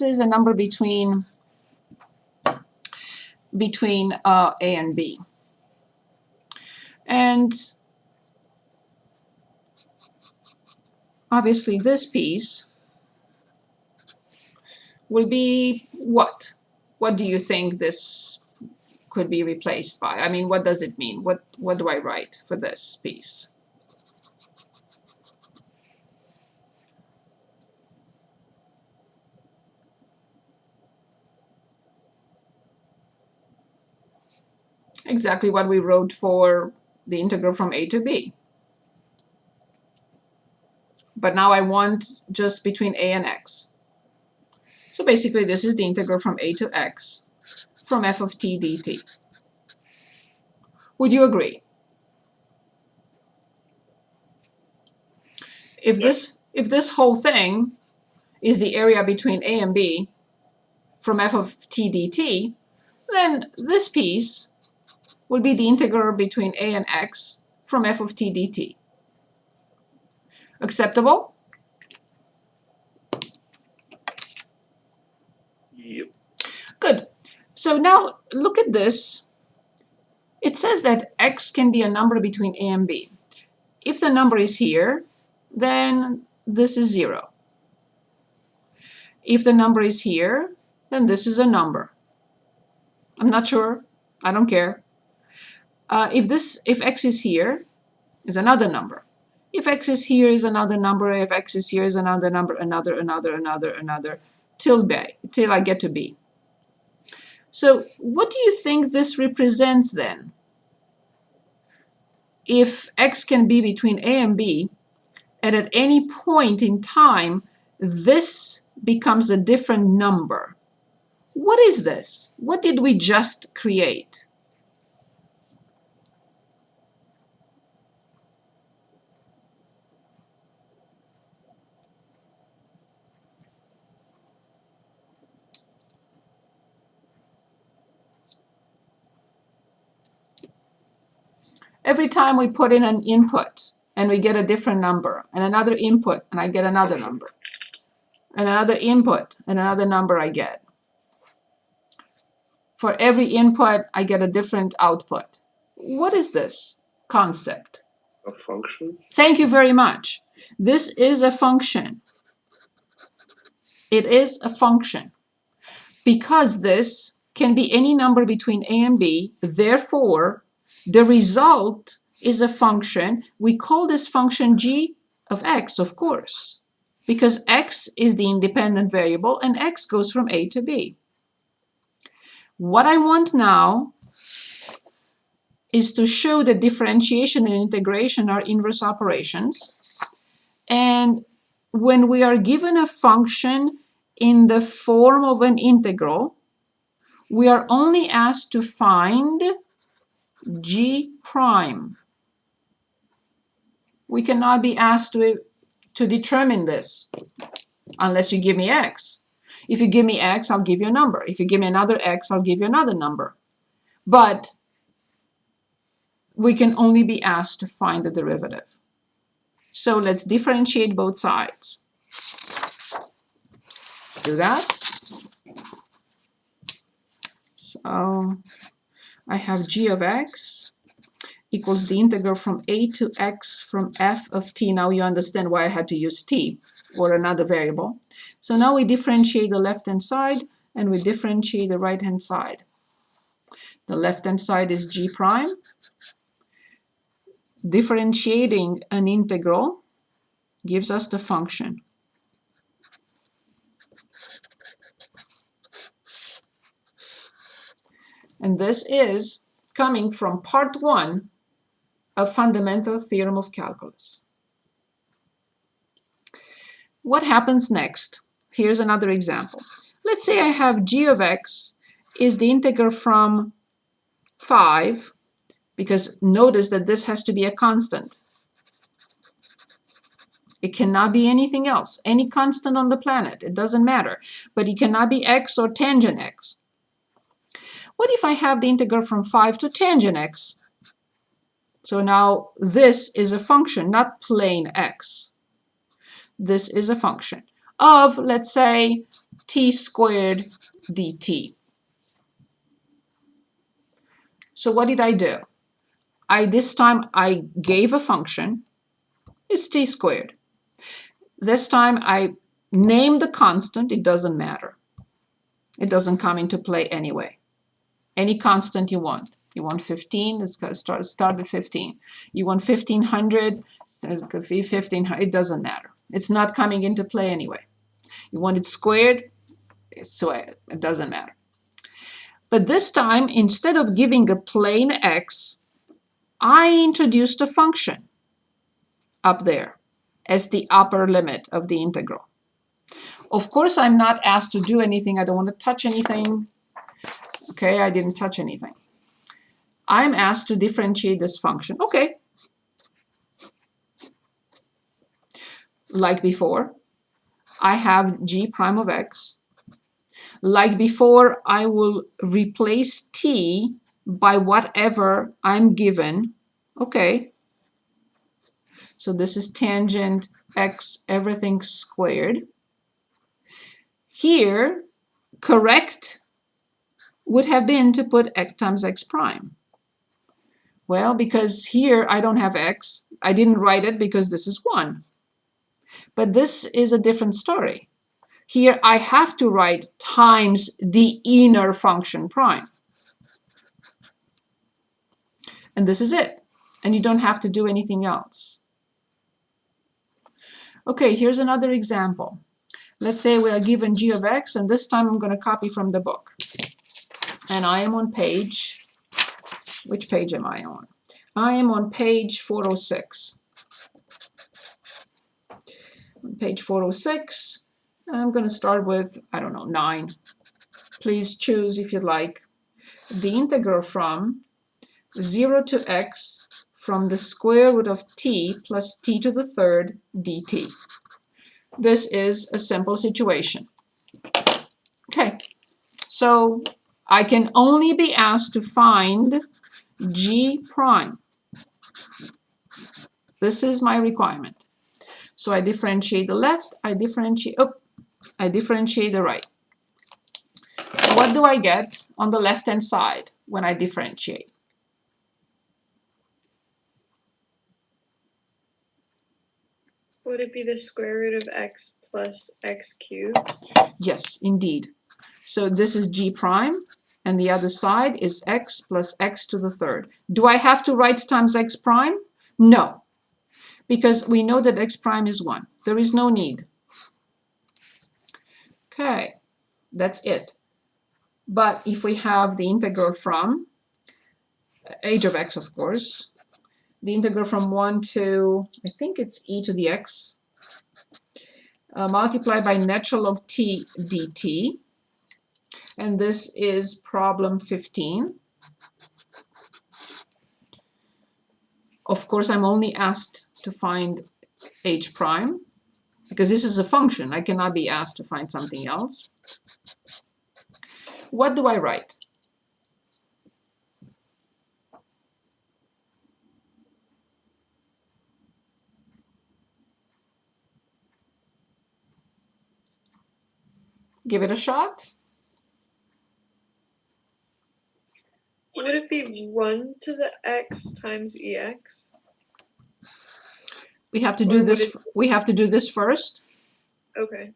is a number between A and B. And obviously this piece will be what? What do you think this could be replaced by? I mean, what does it mean? What do I write for this piece? Exactly what we wrote for the integral from A to B. But now I want just between A and X. So basically this is the integral from A to X from f of t dt. Would you agree? If this whole thing is the area between A and B from f of t dt, then this piece will be the integral between A and X from f of t dt. Acceptable? Yep. Good. So now look at this. It says that X can be a number between A and B. If the number is here, then this is 0. If the number is here, then this is a number. I'm not sure. I don't care. If X is here, is another number. If X is here, is another number. If X is here, is another number. Another, till I get to B. So what do you think this represents then? If X can be between A and B, and at any point in time, this becomes a different number. What is this? What did we just create? Every time we put in an input and we get a different number, and another input and I get another number, and another input and another number I get. For every input, I get a different output. What is this concept? A function? Thank you very much. This is a function. It is a function. Because this can be any number between A and B, therefore, the result is a function. We call this function g of x, of course, because x is the independent variable and x goes from A to B. What I want now is to show that differentiation and integration are inverse operations. And when we are given a function in the form of an integral, we are only asked to find g prime. We cannot be asked to determine this unless you give me x. If you give me x, I'll give you a number. If you give me another x, I'll give you another number. But we can only be asked to find the derivative. So let's differentiate both sides. Let's do that. So I have g of x equals the integral from a to x from f of t. Now you understand why I had to use t or another variable. So now we differentiate the left-hand side and we differentiate the right-hand side. The left-hand side is g prime. Differentiating an integral gives us the function. And this is coming from part 1 of Fundamental Theorem of Calculus. What happens next? Here's another example. Let's say I have g of x is the integral from 5, because notice that this has to be a constant. It cannot be anything else, any constant on the planet, it doesn't matter. But it cannot be x or tangent x. What if I have the integral from 5 to tangent x? So now this is a function, not plain x. This is a function of, let's say, t squared dt. So what did I do? This time I gave a function, it's t squared. This time I named the constant, it doesn't matter. It doesn't come into play anyway. Any constant you want. You want 15, it's going to start at 15. You want 1500, it's going to be 1500, it doesn't matter. It's not coming into play anyway. You want it squared, it's squared, it doesn't matter. But this time, instead of giving a plain x, I introduced a function up there as the upper limit of the integral. Of course, I'm not asked to do anything. I don't want to touch anything. Okay, I didn't touch anything. I'm asked to differentiate this function. Okay. Like before, I have g prime of x. Like before, I will replace t by whatever I'm given. Okay. So this is tangent x everything squared. Here, correct would have been to put x times x prime. Well, because here I don't have x, I didn't write it because this is 1. But this is a different story. Here I have to write times the inner function prime. And this is it. And you don't have to do anything else. Okay, here's another example. Let's say we are given g of x, and this time I'm going to copy from the book. And I am on page, which page am I on? I am on page 406. On page 406, I'm going to start with, I don't know, 9. Please choose if you'd like. The integral from 0 to x from the square root of t plus t to the third dt. This is a simple situation. Okay, so I can only be asked to find g prime. This is my requirement. So I differentiate the left, I differentiate the right. What do I get on the left-hand side when I differentiate? Would it be the square root of x plus x cubed? Yes, indeed. So this is g prime, and the other side is x plus x to the third. Do I have to write times x prime? No, because we know that x prime is 1. There is no need. Okay, that's it. But if we have the integral from h of x, of course, the integral from 1 to, I think it's e to the x, multiplied by natural log t dt. And this is problem 15. Of course, I'm only asked to find h prime, because this is a function. I cannot be asked to find something else. What do I write? Give it a shot. Would it be 1 to the x times ex? We have to do this. We have to do this first. Okay.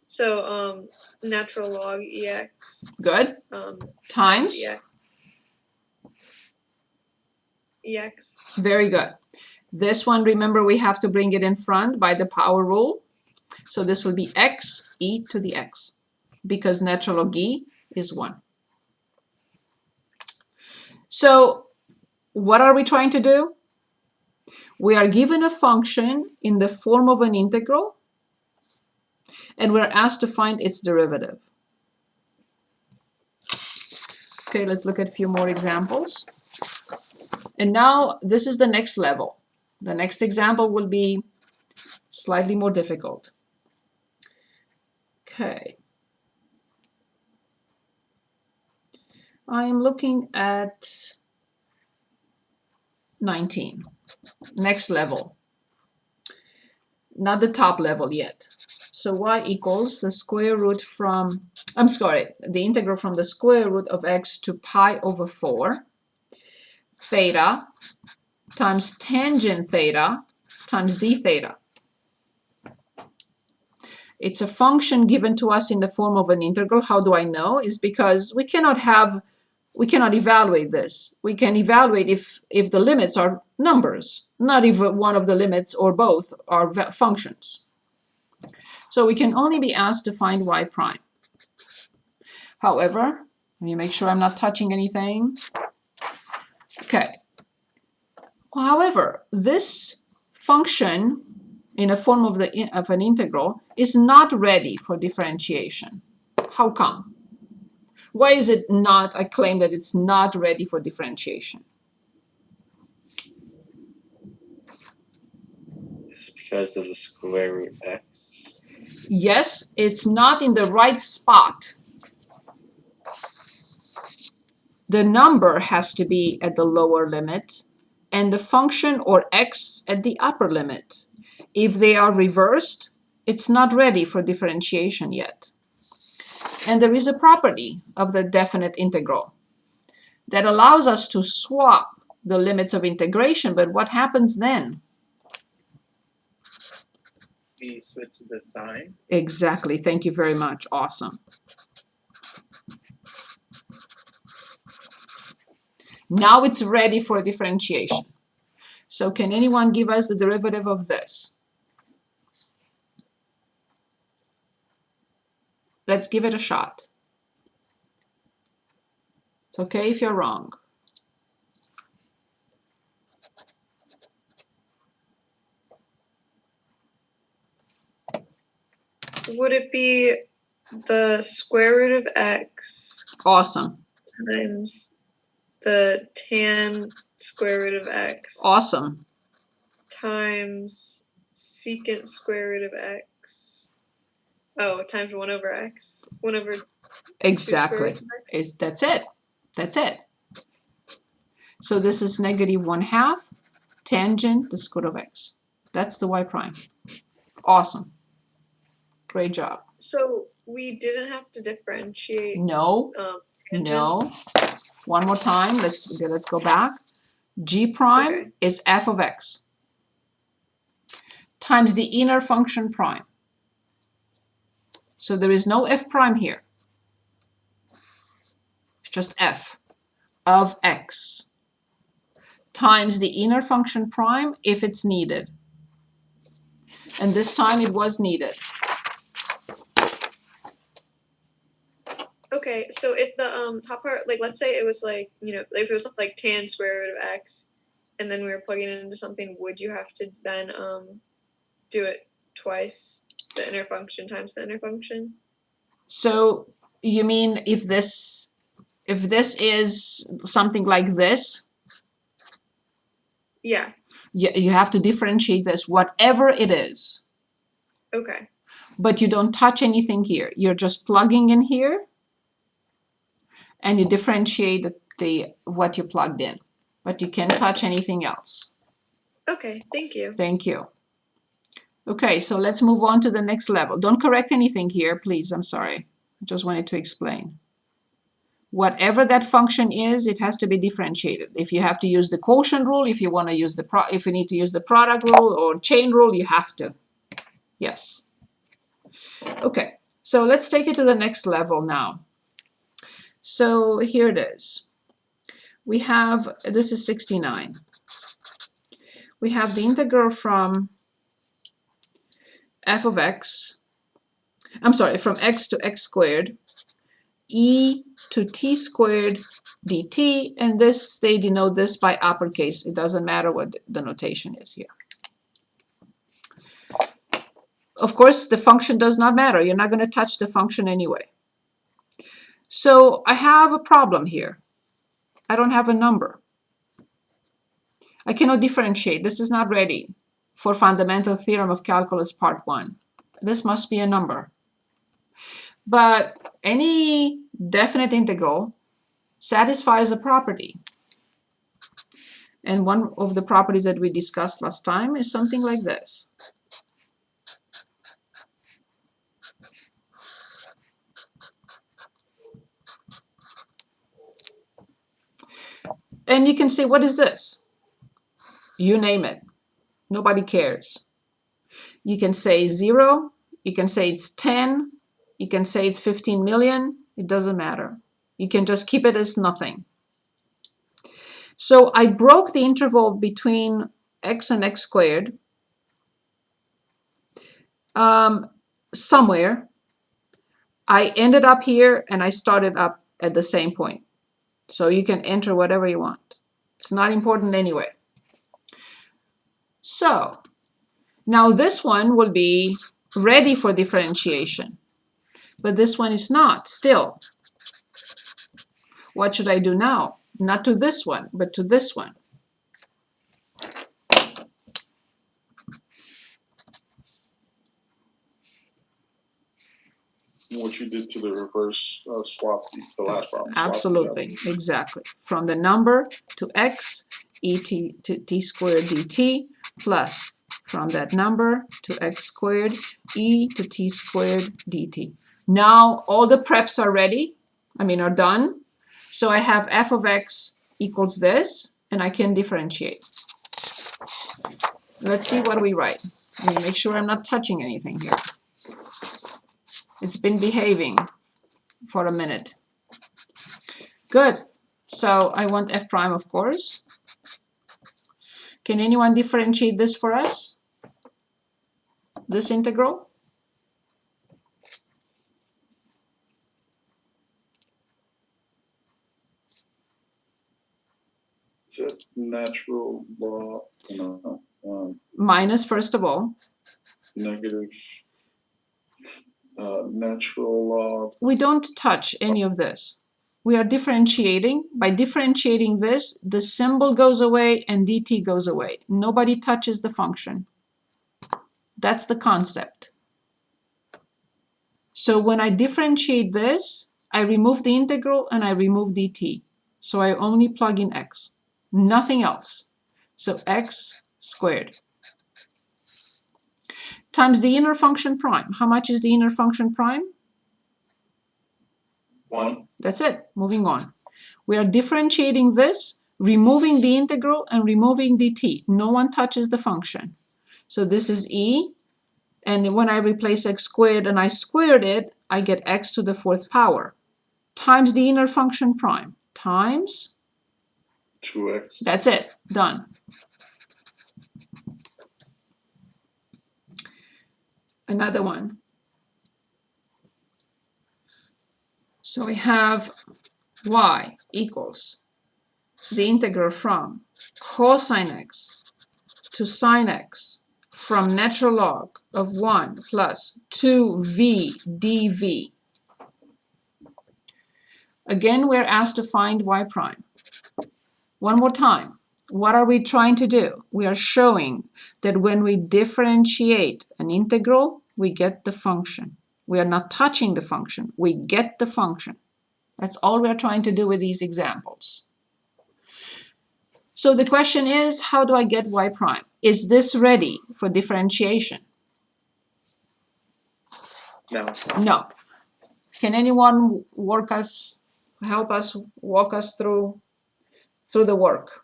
So natural log ex. Good. Times. Ex. Very good. This one, remember, we have to bring it in front by the power rule. So this will be x e to the x, because natural log e is 1. So what are we trying to do? We are given a function in the form of an integral, and we're asked to find its derivative. Okay, let's look at a few more examples. And now this is the next level. The next example will be slightly more difficult. Okay. I am looking at 19. Next level. Not the top level yet. So y equals the square root from, I'm sorry, the integral from the square root of x to pi over 4 theta times tangent theta times d theta. It's a function given to us in the form of an integral. How do I know? Is because we cannot evaluate this. We can evaluate if the limits are numbers, not if one of the limits or both are functions. So we can only be asked to find y prime. However, let me make sure I'm not touching anything. Okay. However, this function in a form of an integral is not ready for differentiation. How come? Why is it not? I claim that it's not ready for differentiation. It's because of the square root x. Yes, it's not in the right spot. The number has to be at the lower limit and the function or x at the upper limit. If they are reversed, it's not ready for differentiation yet. And there is a property of the definite integral that allows us to swap the limits of integration, but what happens then? We switch the sign. Exactly. Thank you very much. Awesome. Now it's ready for differentiation. So can anyone give us the derivative of this? Let's give it a shot. It's okay if you're wrong. Would it be the square root of x Awesome. times the tan square root of x Awesome. times secant square root of x? Oh, times 1 over x. 1 over 2 Exactly. square roots of x? That's it. That's it. So this is -1/2 tangent the square root of x. That's the y prime. Awesome. Great job. So we didn't have to differentiate. No, tangent? no. One more time. Let's go back. G prime Okay. is f of x times the inner function prime. So there is no f prime here. It's just f of x times the inner function prime if it's needed. And this time it was needed. Okay, so if the top part, like let's say it was like, if it was like tan square root of x, and then we were plugging it into something, would you have to then do it twice, the inner function times the inner function? So you mean if this is something like this, Yeah. you have to differentiate this, whatever it is, Okay. but you don't touch anything here. You're just plugging in here, and you differentiate what you plugged in, but you can't touch anything else. Okay, thank you. Thank you. Okay, so let's move on to the next level. Don't correct anything here, please. I'm sorry. I just wanted to explain. Whatever that function is, it has to be differentiated. If you have to use the quotient rule, if you want to use if you need to use the product rule or chain rule, you have to. Yes. Okay, so let's take it to the next level now. So here it is. We have, this is 69. We have the integral from f of x, I'm sorry, from x to x squared, e to t squared dt, and this, they denote this by uppercase. It doesn't matter what the notation is here. Of course, the function does not matter. You're not going to touch the function anyway. So I have a problem here. I don't have a number. I cannot differentiate. This is not ready for fundamental theorem of calculus part 1. This must be a number. But any definite integral satisfies a property. And one of the properties that we discussed last time is something like this. And you can say, what is this? You name it. Nobody cares. You can say 0. You can say it's 10. You can say it's 15 million. It doesn't matter. You can just keep it as nothing. So I broke the interval between x and x squared somewhere. I ended up here and I started up at the same point. So you can enter whatever you want. It's not important anyway. So now this one will be ready for differentiation, but this one is not still. What should I do now? Not to this one, but to this one. What you did to the reverse swap, the last problem. swap Absolutely, together. exactly. From the number to x, et to t squared dt, plus from that number to x squared, e to t squared dt. Now all the preps are ready, are done. So I have f of x equals this, and I can differentiate. Let's see what we write. Let me make sure I'm not touching anything here. It's been behaving for a minute. Good. So I want f prime, of course. Can anyone differentiate this for us? This integral? Is that natural law? Minus, first of all. Negative natural law. We don't touch any of this. We are differentiating. By differentiating this, the symbol goes away and dt goes away. Nobody touches the function. That's the concept. So when I differentiate this, I remove the integral and I remove dt. So I only plug in x, nothing else. So x squared times the inner function prime. How much is the inner function prime? 1. That's it. Moving on. We are differentiating this, removing the integral and removing dt. No one touches the function. So this is e, and when I replace x squared and I squared it, I get x to the 4th power times the inner function prime times 2x. That's it. Done. Another one. So we have y equals the integral from cosine x to sine x from natural log of 1 plus 2v dv. Again, we're asked to find y prime. One more time. What are we trying to do? We are showing that when we differentiate an integral, we get the function. We are not touching the function. We get the function. That's all we're trying to do with these examples. So the question is, how do I get y prime? Is this ready for differentiation? No. No. Can anyone help us walk us through the work?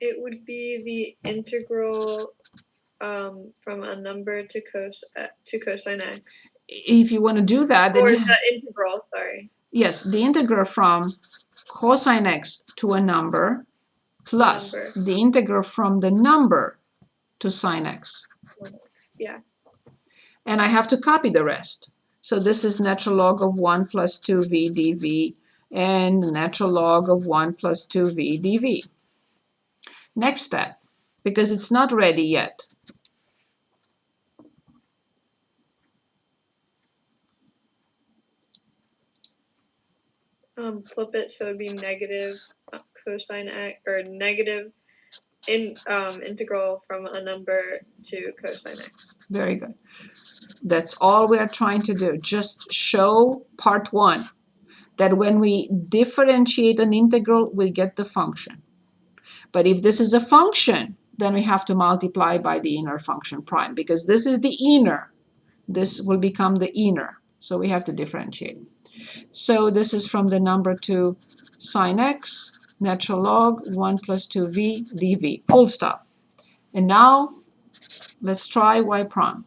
It would be the integral from a number to cosine x. If you want to do that, then Or you the integral, sorry. yes, the integral from cosine x to a number plus Number. the integral from the number to sine x. Yeah. And I have to copy the rest. So this is natural log of 1 plus 2v dv and natural log of 1 plus 2v dv. Next step, because it's not ready yet. Flip it so it'd be negative cosine x, or negative integral from a number to cosine x. Very good. That's all we are trying to do. Just show part 1, that when we differentiate an integral, we get the function. But if this is a function, then we have to multiply by the inner function prime, because this is the inner. This will become the inner. So we have to differentiate. So this is from the number to sine x, natural log 1 plus 2v dv, full stop. And now let's try y prime.